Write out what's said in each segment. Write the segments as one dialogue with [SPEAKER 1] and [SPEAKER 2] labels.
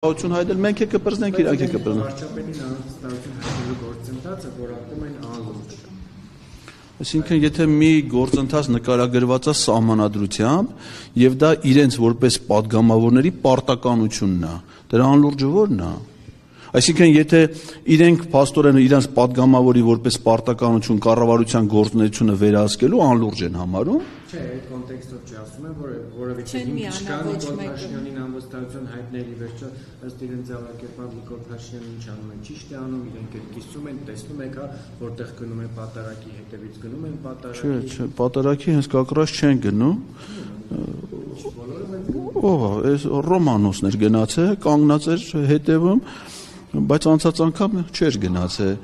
[SPEAKER 1] Ություն հայտել մենք է կպրզնենք իրանք է կպրզնենք։
[SPEAKER 2] Վարչապետին անվստահություն հայտնելու գործընթացը որակում են անլուրջ։
[SPEAKER 1] Այսինքն եթե մի գործընթաց նկարագրված է սահմանադրությամբ եւ դա իրենց որպես падգամավորների պարտականությունն է, դրա անլուրջը ո՞րն է։ Այսինքն եթե իրենք փաստորեն իրենց падգամավորի որպես պարտականություն կառավարության գործունեությունը վերահսկելու անլուրջ են համարում։
[SPEAKER 2] Չէ, այդ կոնտեքստով չի ասում եմ, որ որովհետեւ Նիկոլ Փաշինյանին անվստահություն հայտնելի վերջը ըստ իրենց ձևակերպած Նիկոլ Փաշինյանը ինչ անում են, ճիշտ է անում, իրենք այդ կիսում են, տեսնում եք, որտեղ գնում են պատարակի հետևից գնում են պատարակի։
[SPEAKER 1] Չէ, պատարակի հենց կակրած չեն գնում։ Ո՞վ է, այս Ռոմանոսն էր գնացել, կանգնած էր հետևում, բայց անցած անգամ չէր գնացել։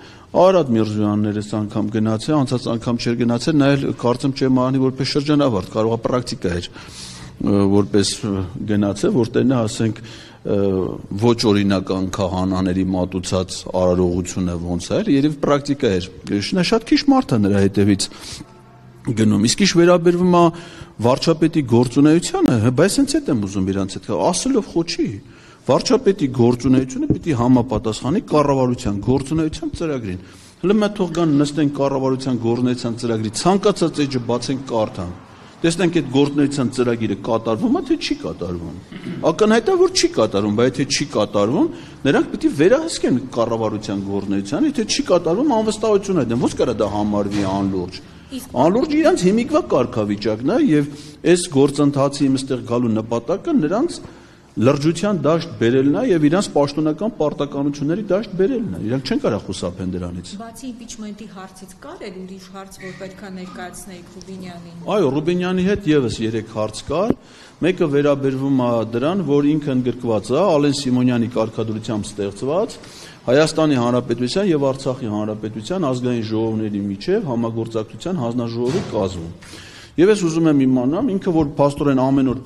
[SPEAKER 1] Արադ Միրզոյանն այս անգամ գնացել, անցած անգամ չէր գնացել, նայել կարծեմ չեմ անի որպես շրջանավարտ, կարող է պրակտիկա էր որպես գնացել, որտեղ նա ասենք ոչ օրինական քահանաների մատուցած արարողությունը ոնց էր, երևի պրակտիկա էր։ Նա շատ քիչ մարդ է նրա հետևից գնում։ Իսկ ինչ վերաբերվում է վարչապետի գործունեությանը, բայց հենց այդ եմ ուզում իրանց հետ ասելով խոչի։ Վարչապետի գործունեությունը պիտի համապատասխանի կառավարության գործունեության ծրագրին։ Հələ մենք թող գան նստեն կառավարության գործունեության ծրագրի ցանկացած էջը բացեն կարդան։ Տեսնենք այդ գործունեության ծրագիրը կատարվում է թե չի կատարվում։ Ակնհայտ է որ չի կատարվում, բայց եթե չի կատարվում, նրանք պիտի վերահսկեն կառավարության գործունեությանը, եթե չի կատարվում անվստահություն է դեմ, ո՞նց կարա դա համարվի անլուրջ։ Անլուրջ իրանց հիմիկվա կարգավիճակն է եւ այս գործընթացի այստեղ գալու նպատակը նրանց լրջության դաշտ բերելն է եւ իրանց պաշտոնական պարտականությունների դաշտ բերելն է։ Իրանք չեն կարող խուսափեն դրանից։
[SPEAKER 3] Բացի իմպիչմենտի հարցից կար էլ ուրիշ հարց, որ պետք է ներկայացնեիք Ռուբինյանին։
[SPEAKER 1] Այո, Ռուբինյանի հետ եւս 3 հարց կար։ Մեկը վերաբերվում է դրան, որ ինքը ընդգրկված է Ալեն Սիմոնյանի կարգադրությամբ ստեղծված Հայաստանի Հանրապետության եւ Արցախի Հանրապետության ազգային ժողովների միջև համագործակցության հանձնաժողովի կազմում։ Եվ ես ուզում եմ իմանամ, ինքը որ փաստորեն ամեն օր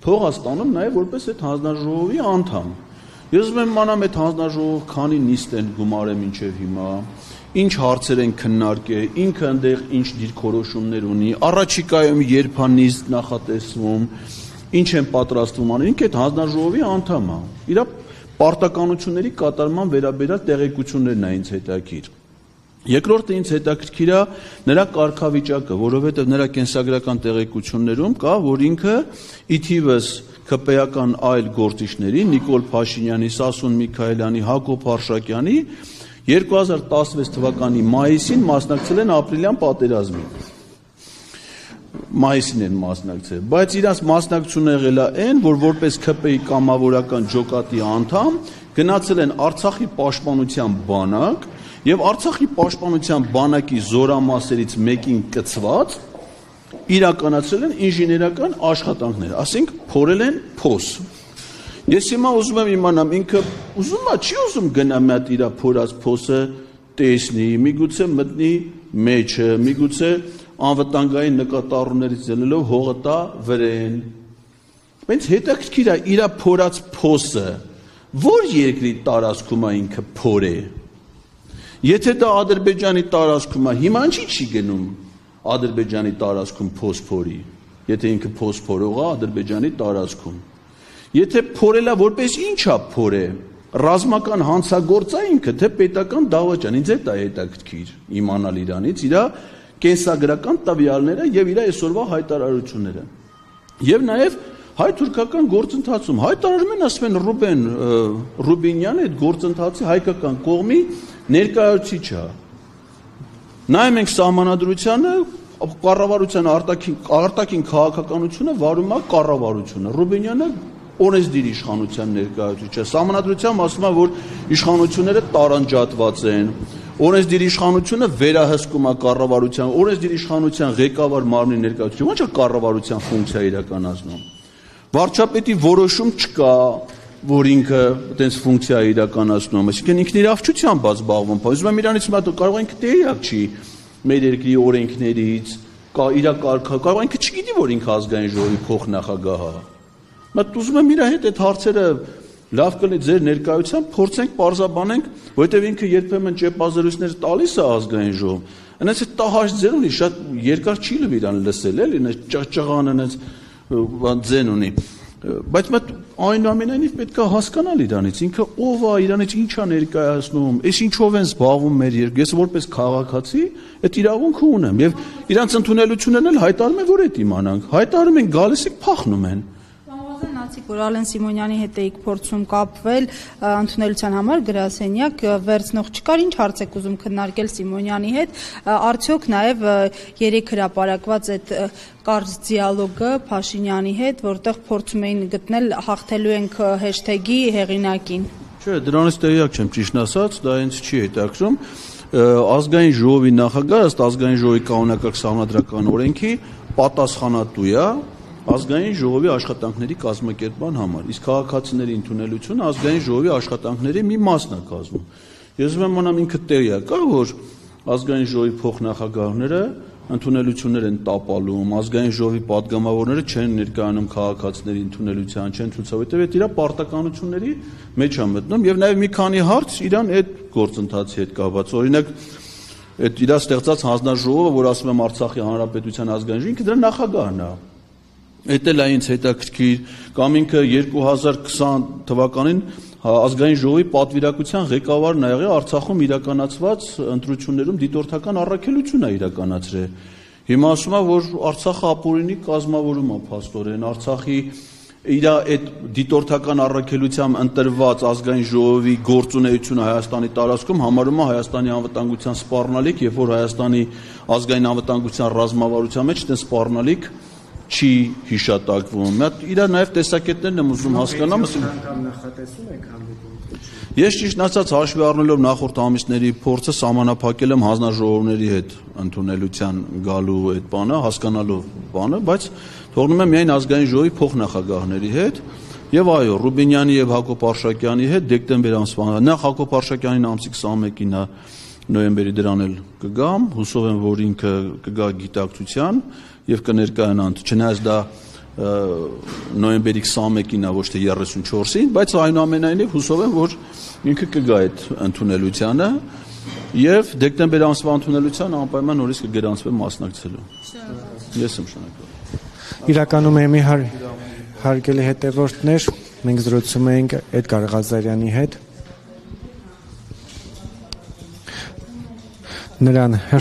[SPEAKER 1] փող է ստանում նաև որպես այդ հանձնաժողովի անդամ։ Ես ուզում եմ իմանամ այդ հանձնաժողով քանի նիստ են գումարել մինչև հիմա, ինչ հարցեր են քննարկել, ինքը այնտեղ ինչ դիրքորոշումներ ունի, առաջիկայում երբ է նիստ նախատեսվում, ինչ են պատրաստվում անել, ինքը այդ հանձնաժողովի անդամ է։ Իր պարտականությունների կատարման վերաբերյալ տեղեկություններն է ինձ հետաքրքիր։ Երկրորդը ինձ հետաքրքիր է նրա կարգավիճակը, որովհետև նրա կենսագրական տեղեկություններում կա, որ ինքը իթիվս ԿՊ-ական այլ գործիչների Նիկոլ Փաշինյանի, Սասուն Միքայելյանի, Հակոբ Արշակյանի 2016 թվականի մայիսին մասնակցել են ապրիլյան պատերազմին։ Մայիսին են մասնակցել, բայց իրանց մասնակցությունը եղել է այն, որ որպես ԿՊ-ի կամավորական ջոկատի անդամ գնացել են Արցախի պաշտպանության բանակ եւ Արցախի պաշտպանության բանակի զորամասերից մեկին կցված իրականացրել են ինժեներական աշխատանքներ, ասենք փորել են փոս։ Ես հիմա ուզում եմ իմանամ ինքը ուզում է, չի ուզում գնա մի հատ իր փորած փոսը տեսնի, միգուցե մտնի մեջը, միգուցե անվտանգային նկատառումներից ելնելով հողը տա վրեն։ Բայց հետաքրքիր է իր փորած փոսը որ երկրի տարածքում է ինքը փորե։ Եթե դա Ադրբեջանի տարածքում է, հիմա ինչի չի գնում Ադրբեջանի տարածքում փոսփորի, եթե ինքը փոսփորող է Ադրբեջանի տարածքում։ Եթե փորելա որպես ինչա փորե, ռազմական հանցագործ է ինքը, թե պետական դավաճան, ինձ այդ է հետաքրքիր իմանալ իրանից, իր կենսագրական տվյալները եւ իր այսօրվա հայտարարությունները։ Եվ նաեւ հայ-թուրքական գործընթացում հայտարարում են, ասում են Ռուբինյանը այդ գործընթացի հայկական կողմի ներկայացուցիչ է։ Նայում ենք սահմանադրությանը, կառավարության արտաքին քաղաքականությունը վարում է կառավարությունը։ Ռուբինյանը օրենսդիր իշխանության ներկայացուցիչ է։ Սահմանադրությամբ ասում է, որ իշխանությունները տարանջատված են։ Օրենսդիր իշխանությունը վերահսկում է կառավարության, օրենսդիր իշխանության ղեկավար մարմնի ներկայացուցիչը ո՞նց է կառավարության ֆունկցիա իրականացնում։ Վարչապետի որոշում չկա, որ ինքը այդպես ֆունկցիա իրականացնում, այսինքն ինքն իր ավճությամբ է զբաղվում։ Ուզում եմ իրանից մտա կարող է ինքը տեղյակ չի մեր երկրի օրենքներից, իր կարող ինքը չգիտի, որ ինքը ազգային ժողովի փոխնախագահ է։ Մտ ուզում եմ իր հետ այդ հարցերը լավ կլինի ձեր ներկայությամբ փորձենք պարզաբանենք, որովհետև ինքը երբեմն ճեպազրույցներ տալիս է ազգային ժողով։ Այնպես է տահաշ ձեր ունի, շատ երկար չի լավ իրան լսել, էլի, ճղճղան այնպես ձեն ունի։ Բայց մտ այնուամենայնիվ պետք է հասկանալ իրանից, ինքը ով է, իրանից ինչ է ներկայացնում, այս ինչով են զբաղվում մեր երկրում։ Ես որպես քաղաքացի այդ իրավունքը ունեմ եւ իրանց ընդունելությունն էլ հայտարարում են, որ այդ իմանանք։ Հայտարարում են, գալիս եք, փախնում են։
[SPEAKER 4] Որ Ալեն Սիմոնյանի հետ էիք փորձում կապվել ընդունելության համար գրասենյակ վերցնող չկար, ինչ հարց եք ուզում քննարկել Սիմոնյանի հետ, արդյոք նաև երեք հրապարակված այդ կարճ դիալոգը Փաշինյանի հետ, որտեղ փորձում էին գտնել հաղթելու ենք հեշթեգի հեղինակին։
[SPEAKER 1] Չէ, դրանից տեղյակ չեմ, ճիշտն ասած, դա ինձ չի հետաքրքրում։ Ազգային ժողովի նախագահը ըստ ազգային ժողովի կանոնակարգ սահմանադրական օրենքի պատասխանատու է ազգային ժողովի աշխատանքների կազմակերպման համար, իսկ քաղաքացիների ընդունելությունը ազգային ժողովի աշխատանքների մի մասն է կազմում։ Ես ուզում եմ մոնամ ինքը տեղյակ է, որ ազգային ժողովի փոխնախագահները ընդունելություններ են տապալում, ազգային ժողովի պատգամավորները չեն ներկայանում քաղաքացիների ընդունելության, չեն ցուցաբերում, այդ իր պարտականությունների մեջ է մտնում եւ նաեւ մի քանի հարց իրան այդ գործընթացի հետ կապված։ Օրինակ, այդ իր ստեղծած հանձնաժողովը, որ ասում եմ Արցախի Հանրապետության ազգային ժողովը, ինքը դրա նախագահն է։ Էդ էլ այնց հետաքրքիր, կամ ինքը 2020 թվականին ազգային ժողովի պատվիրակության ղեկավարն ա եղել Արցախում իրականացված ընտրություններում դիտորդական առաքելություն է իրականացրել։ Հիմա ասում է, որ Արցախը ապօրինի կազմավորում է փաստորեն, Արցախի իր այդ դիտորդական առաքելությամբ ընտրված ազգային ժողովի գործունեությունը Հայաստանի տարածքում համարում է Հայաստանի անվտանգության սպառնալիք, երբ որ Հայաստանի ազգային անվտանգության ռազմավարության մեջ դա սպառնալիք չի հիշատակվում։ Իրա նաև տեսակետներն եմ ուզում հասկանամ։ Ես ճիշտ ասած հաշվի առնելով նախորդ ամիսների փորձը սահմանափակել եմ հանձնաժողովների հետ ընդունելության գալու այդ բանը, հասկանալով բանը, բայց թողնում եմ միայն ազգային ժողովի փոխնախագահների հետ եւ այո, Ռուբինյանի եւ Հակոբ Արշակյանի հետ դեկտեմբեր ամսվա նախ Հակոբ Արշակյանին ամսի 21-ին է նոյեմբերի դրան էլ կգամ, հուսով եմ, որ ինքը կգա գիտակցության եւ կներկայանա, չնայած դա նոյեմբերի 21-ին է, ոչ թե 34-ին, բայց այնուամենայնիվ հուսով եմ, որ ինքը կգա այդ ընդունելությանը եւ դեկտեմբեր ամսվա ընդունելությանը անպայման նորից կգրանցվի մասնակցելու։ Ես եմ շնորհակալ։
[SPEAKER 2] Իրականում եմի հարգելի հետևորդներ, մենք զրուցում էինք Էդգար Ղազարյանի հետ։ Նրան